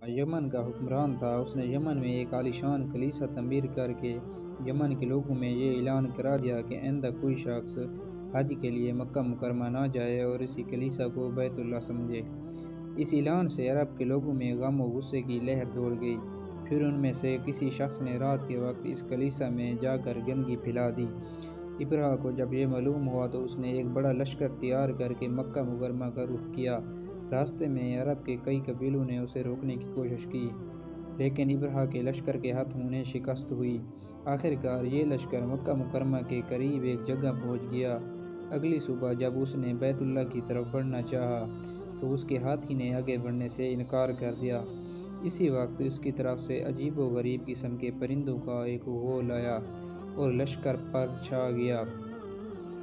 یمن کا حکمران تھا۔ اس نے یمن میں ایک عالیشان کلیسا تعمیر کر کے یمن کے لوگوں میں یہ اعلان کرا دیا کہ آئندہ کوئی شخص حج کے لیے مکہ مکرمہ نہ جائے اور اسی کلیسا کو بیت اللہ سمجھے۔ اس اعلان سے عرب کے لوگوں میں غم و غصے کی لہر دوڑ گئی۔ پھر ان میں سے کسی شخص نے رات کے وقت اس کلیسا میں جا کر گندگی پھیلا دی۔ ابرہہ کو جب یہ معلوم ہوا تو اس نے ایک بڑا لشکر تیار کر کے مکہ مکرمہ کا رخ کیا۔ راستے میں عرب کے کئی قبیلوں نے اسے روکنے کی کوشش کی، لیکن ابرہہ کے لشکر کے ہاتھوں انہیں شکست ہوئی۔ آخر کار یہ لشکر مکہ مکرمہ کے قریب ایک جگہ پہنچ گیا۔ اگلی صبح جب اس نے بیت اللہ کی طرف بڑھنا چاہا تو اس کے ہاتھی نے آگے بڑھنے سے انکار کر دیا۔ اسی وقت اس کی طرف سے عجیب و غریب قسم کے پرندوں کا ایک غول آیا اور لشکر پر چھا گیا۔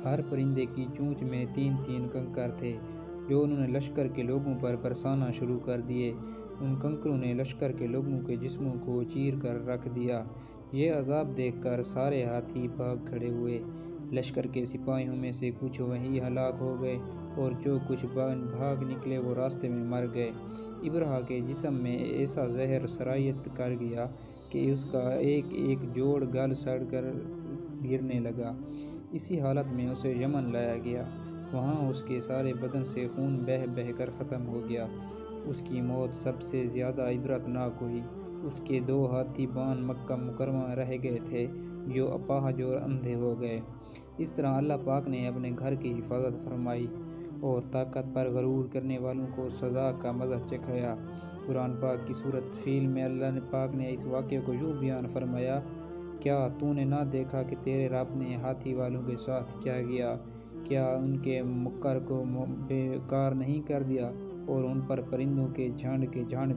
ہر پرندے کی چونچ میں 3 کنکر تھے جو انہوں نے لشکر کے لوگوں پر برسانا شروع کر دیے۔ ان کنکروں نے لشکر کے لوگوں کے جسموں کو چیر کر رکھ دیا۔ یہ عذاب دیکھ کر سارے ہاتھی بھاگ کھڑے ہوئے۔ لشکر کے سپاہیوں میں سے کچھ وہیں ہلاک ہو گئے اور جو کچھ بھاگ نکلے وہ راستے میں مر گئے۔ ابرہہ کے جسم میں ایسا زہر سرایت کر گیا کہ اس کا ایک ایک جوڑ گل سڑ کر گرنے لگا۔ اسی حالت میں اسے یمن لایا گیا۔ وہاں اس کے سارے بدن سے خون بہہ بہہ کر ختم ہو گیا۔ اس کی موت سب سے زیادہ عبرت ناک ہوئی۔ اس کے 2 ہاتھی بان مکہ مکرمہ رہ گئے تھے جو اپاہج اور اندھے ہو گئے۔ اس طرح اللہ پاک نے اپنے گھر کی حفاظت فرمائی اور طاقت پر غرور کرنے والوں کو سزا کا مزہ چکھایا۔ قرآن پاک کی سورۃ فیل میں اللہ پاک نے اس واقعے کو یوں بیان فرمایا، کیا تو نے نہ دیکھا کہ تیرے رب نے ہاتھی والوں کے ساتھ کیا کیا؟ کیا ان کے مکر کو بیکار نہیں کر دیا اور ان پر پرندوں کے جھنڈ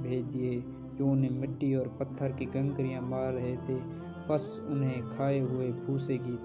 بھیج دیے جو انہیں مٹی اور پتھر کی کنکریاں مار رہے تھے، پس انہیں کھائے ہوئے بھوسے کی طرح